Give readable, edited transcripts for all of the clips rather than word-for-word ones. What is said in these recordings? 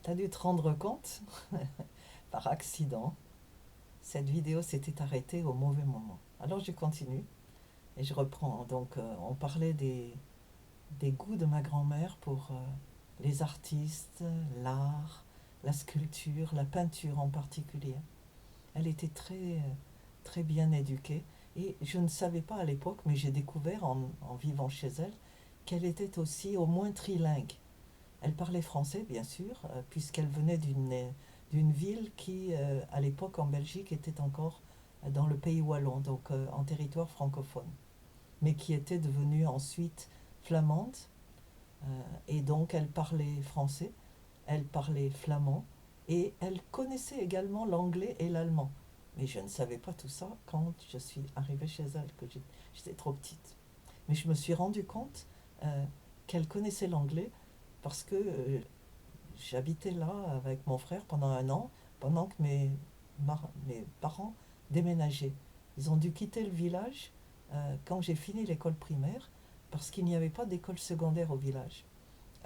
T'as dû te rendre compte, par accident, cette vidéo s'était arrêtée au mauvais moment. Alors je continue et je reprends. Donc on parlait des goûts de ma grand-mère pour les artistes, l'art, la sculpture, la peinture en particulier. Elle était très bien éduquée et je ne savais pas à l'époque, mais j'ai découvert en vivant chez elle qu'elle était aussi au moins trilingue. Elle parlait français, bien sûr, puisqu'elle venait d'une ville qui, à l'époque en Belgique, était encore dans le pays wallon, donc en territoire francophone, mais qui était devenue ensuite flamande. Et donc elle parlait français, elle parlait flamand, et elle connaissait également l'anglais et l'allemand. Mais je ne savais pas tout ça quand je suis arrivée chez elle, que j'étais trop petite. Mais je me suis rendu compte euh, qu'elle connaissait l'anglais parce que j'habitais là avec mon frère pendant un an, pendant que mes parents déménageaient. Ils ont dû quitter le village quand j'ai fini l'école primaire parce qu'il n'y avait pas d'école secondaire au village.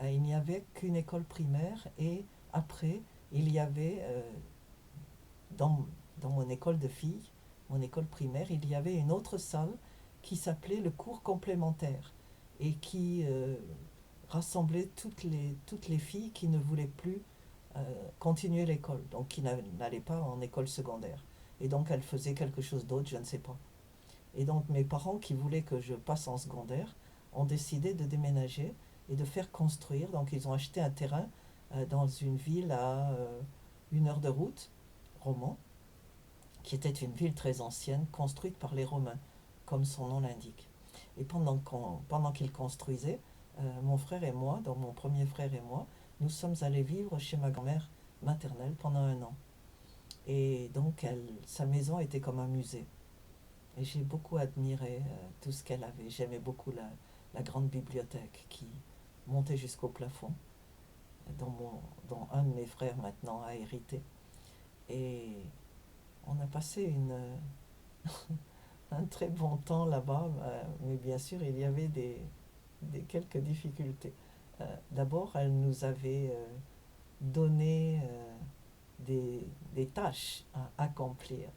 Il n'y avait qu'une école primaire et après, il y avait dans, dans mon école de filles, mon école primaire, il y avait une autre salle qui s'appelait le cours complémentaire et qui rassemblait toutes les filles qui ne voulaient plus continuer l'école, donc qui n'allaient pas en école secondaire. Et donc elles faisaient quelque chose d'autre, je ne sais pas. Et donc mes parents qui voulaient que je passe en secondaire ont décidé de déménager et de faire construire. Donc ils ont acheté un terrain dans une ville à 1 heure de route, Romans, qui était une ville très ancienne, construite par les Romains, comme son nom l'indique. Et pendant qu'ils construisaient, mon frère et moi, donc mon premier frère et moi, nous sommes allés vivre chez ma grand-mère maternelle pendant un an. Et donc sa maison était comme un musée. Et j'ai beaucoup admiré tout ce qu'elle avait. J'aimais beaucoup la grande bibliothèque qui montait jusqu'au plafond, dont, dont un de mes frères maintenant a hérité. Et on a passé un très bon temps là-bas, mais bien sûr, il y avait quelques difficultés. D'abord, elle nous avait donné des tâches à accomplir.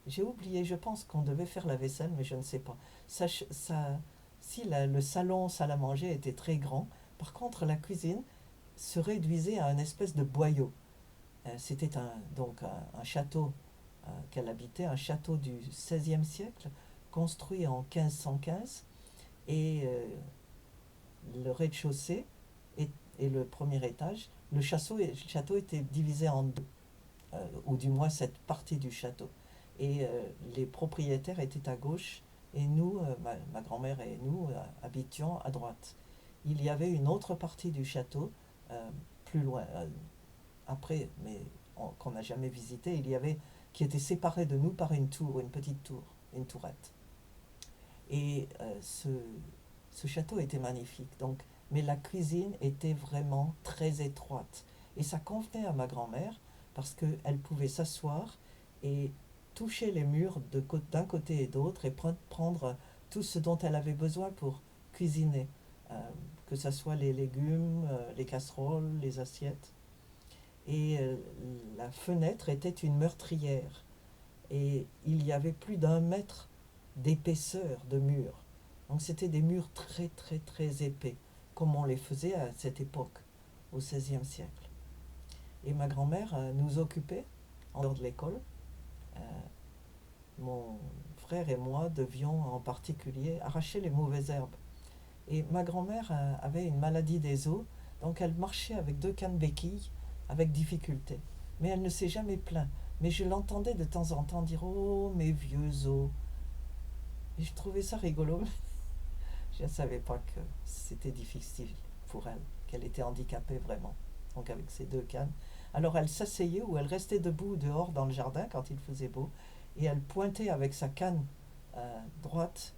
J'ai oublié, je pense qu'on devait faire la vaisselle, mais je ne sais pas. Si le salon salle à manger était très grand, par contre, la cuisine se réduisait à une espèce de boyau. C'était donc un château qu'elle habitait, un château du XVIe siècle, construit en 1515, et le rez-de-chaussée et le premier étage, le château était divisé en deux, ou du moins cette partie du château. Et les propriétaires étaient à gauche, et nous, ma grand-mère et nous, habitions à droite. Il y avait une autre partie du château, plus loin, après, mais qu'on n'a jamais visité, qui était séparée de nous par une tour, une petite tour, une tourette. Et ce château était magnifique, donc, mais la cuisine était vraiment très étroite. Et ça convenait à ma grand-mère parce qu'elle pouvait s'asseoir et toucher les murs d'un côté et d'autre et prendre tout ce dont elle avait besoin pour cuisiner, euh, que ce soit les légumes, les casseroles, les assiettes. Et la fenêtre était une meurtrière. Et il y avait plus d'1 mètre d'épaisseur de murs. Donc c'était des murs très épais, comme on les faisait à cette époque, au XVIe siècle. Et ma grand-mère nous occupait en dehors de l'école. Euh, Mon frère et moi devions en particulier arracher les mauvaises herbes. Et ma grand-mère avait une maladie des os, donc elle marchait avec 2 cannes béquilles avec difficulté. Mais elle ne s'est jamais plainte. Mais je l'entendais de temps en temps dire oh, mes vieux os. Et je trouvais ça rigolo. Je ne savais pas que c'était difficile pour elle, qu'elle était handicapée vraiment. Donc avec ses 2 cannes. Alors elle s'asseyait ou elle restait debout dehors dans le jardin quand il faisait beau. Et elle pointait avec sa canne droite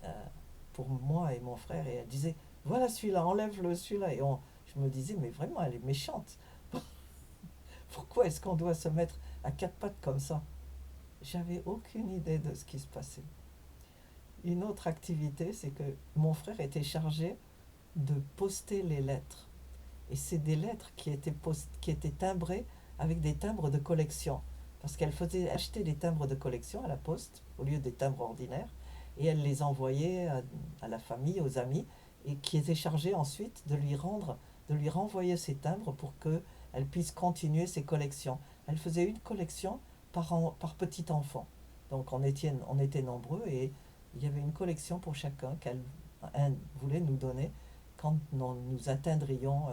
euh, pour moi et mon frère, et elle disait voilà celui-là, enlève-le celui-là. Et je me disais mais vraiment elle est méchante. Pourquoi est-ce qu'on doit se mettre à 4 pattes comme ça? J'avais aucune idée de ce qui se passait. Une autre activité, c'est que mon frère était chargé de poster les lettres. Et c'est des lettres qui étaient timbrées avec des timbres de collection. Parce qu'elle faisait acheter des timbres de collection à la poste, au lieu des timbres ordinaires, et elle les envoyait à la famille, aux amis, et qui étaient chargés ensuite de lui renvoyer ces timbres pour qu'elle puisse continuer ses collections. Elle faisait une collection par petit enfant. Donc on était nombreux et il y avait une collection pour chacun qu'elle voulait nous donner quand nous atteindrions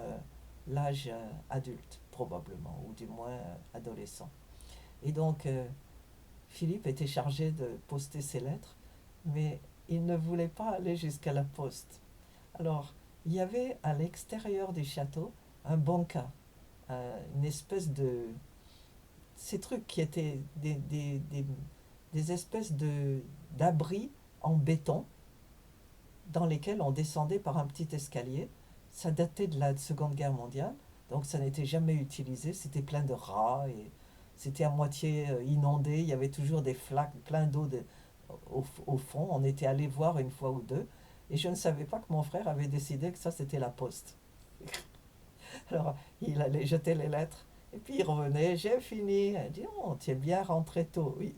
l'âge adulte, probablement, ou du moins adolescent. Et donc, Philippe était chargé de poster ses lettres, mais il ne voulait pas aller jusqu'à la poste. Alors, il y avait à l'extérieur du château un banca, une espèce de... Ces trucs qui étaient des espèces d'abris en béton dans lesquels on descendait par un petit escalier. Ça datait de la Seconde Guerre mondiale, donc ça n'était jamais utilisé. C'était plein de rats et c'était à moitié inondé. Il y avait toujours des flaques, plein d'eau au fond. On était allé voir une fois ou deux. Et je ne savais pas que mon frère avait décidé que ça c'était la poste. Alors il allait jeter les lettres. Et puis il revenait, j'ai fini. Il dit, oh, tu es bien rentré tôt, oui.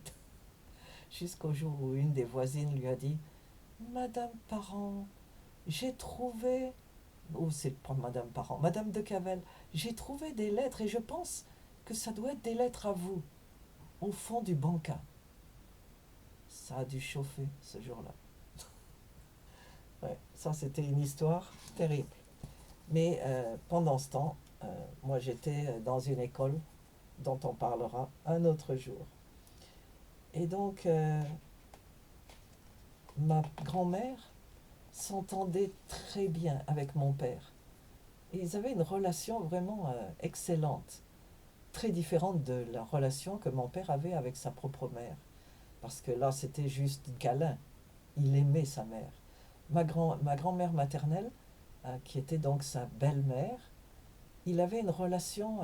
Jusqu'au jour où une des voisines lui a dit, Madame Parent, j'ai trouvé, ou c'est pas Madame Parent, Madame de Cavel, j'ai trouvé des lettres et je pense que ça doit être des lettres à vous, au fond du banca. Ça a dû chauffer ce jour-là. Ouais, ça c'était une histoire terrible. Mais pendant ce temps, moi j'étais dans une école dont on parlera un autre jour. Et donc ma grand-mère s'entendait très bien avec mon père. Et ils avaient une relation vraiment excellente, très différente de la relation que mon père avait avec sa propre mère. Parce que là, c'était juste câlin. Il aimait sa mère. Ma grand-mère maternelle, qui était donc sa belle-mère, il avait une relation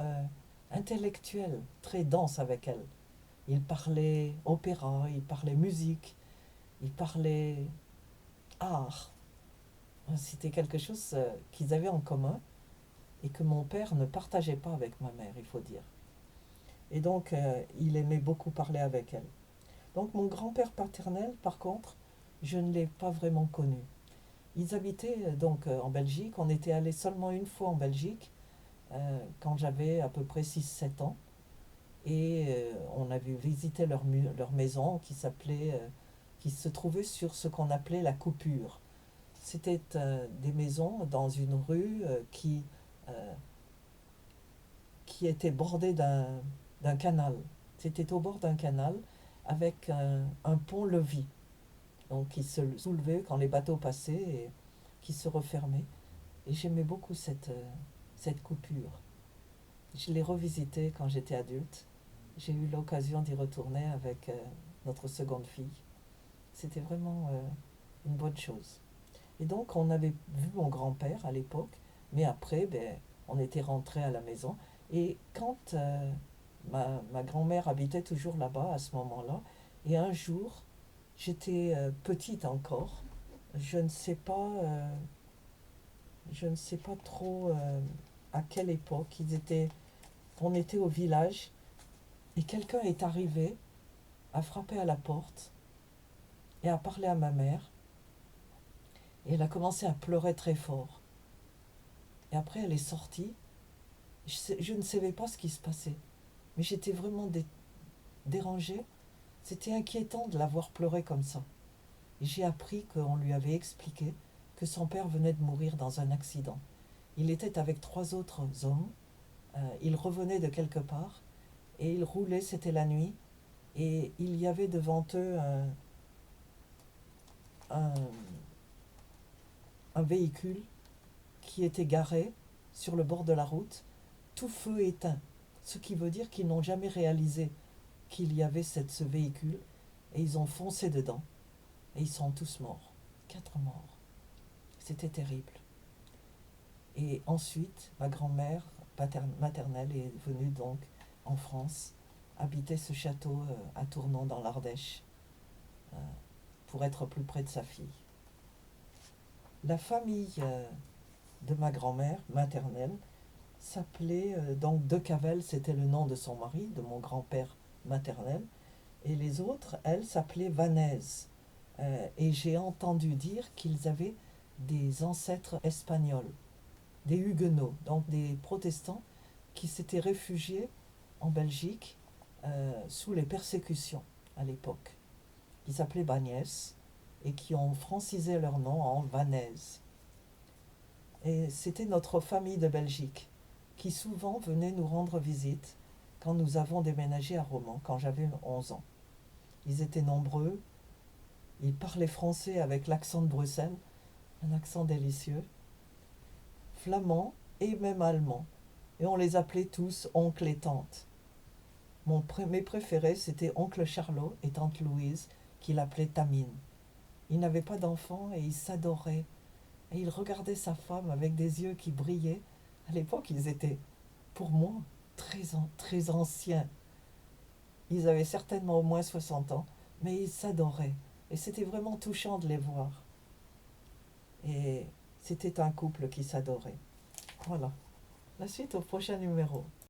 intellectuelle très dense avec elle. Il parlait opéra, il parlait musique, il parlait art. C'était quelque chose qu'ils avaient en commun et que mon père ne partageait pas avec ma mère, il faut dire. Et donc, il aimait beaucoup parler avec elle. Donc, mon grand-père paternel, par contre, je ne l'ai pas vraiment connu. Ils habitaient donc en Belgique. On était allé seulement une fois en Belgique, quand j'avais à peu près 6 7 ans. Et on avait visité leur maison qui se trouvait sur ce qu'on appelait la coupure. C'était des maisons dans une rue euh, qui était bordée d'un canal. C'était au bord d'un canal avec un pont-levis, donc qui se soulevait quand les bateaux passaient et qui se refermait. Et j'aimais beaucoup cette coupure. Je l'ai revisitée quand j'étais adulte. J'ai eu l'occasion d'y retourner avec notre seconde fille. C'était vraiment une bonne chose. Et donc on avait vu mon grand-père à l'époque, mais après, ben, on était rentré à la maison. Et quand ma grand-mère habitait toujours là-bas à ce moment-là, et un jour, j'étais petite encore, je ne sais pas, je ne sais pas trop à quelle époque on était au village, et quelqu'un est arrivé, a frappé à la porte, et a parlé à ma mère, et elle a commencé à pleurer très fort. Et après, elle est sortie. Je ne savais pas ce qui se passait, mais j'étais vraiment dérangée. C'était inquiétant de la voir pleurer comme ça. Et j'ai appris qu'on lui avait expliqué que son père venait de mourir dans un accident. Il était avec 3 autres hommes. Ils revenaient de quelque part et ils roulaient, c'était la nuit. Et il y avait devant eux un, un véhicule qui était garé sur le bord de la route, tout feu éteint. Ce qui veut dire qu'ils n'ont jamais réalisé qu'il y avait ce véhicule et ils ont foncé dedans et ils sont tous morts. 4 morts. C'était terrible. Et ensuite, ma grand-mère maternelle est venue donc en France habiter ce château à Tournon dans l'Ardèche euh, pour être plus près de sa fille. La famille de ma grand-mère maternelle s'appelait, donc De Cavell, c'était le nom de son mari, de mon grand-père maternel, et les autres, elles, s'appelaient Vanèse. Et j'ai entendu dire qu'ils avaient des ancêtres espagnols, des huguenots, donc des protestants qui s'étaient réfugiés en Belgique sous les persécutions à l'époque, qui s'appelaient Bagnès et qui ont francisé leur nom en Vanèse. Et c'était notre famille de Belgique qui souvent venait nous rendre visite quand nous avons déménagé à Romans, quand j'avais 11 ans. Ils étaient nombreux, ils parlaient français avec l'accent de Bruxelles, un accent délicieux, flamand et même allemand. Et on les appelait tous oncle et tante. Mes préférés, c'était oncle Charlot et tante Louise, qui l'appelaient Tamine. Il n'avait pas d'enfant et il s'adorait. Et il regardait sa femme avec des yeux qui brillaient. À l'époque, ils étaient, pour moi, très anciens. Ils avaient certainement au moins 60 ans, mais ils s'adoraient. Et c'était vraiment touchant de les voir. Et c'était un couple qui s'adorait. Voilà. La suite au prochain numéro.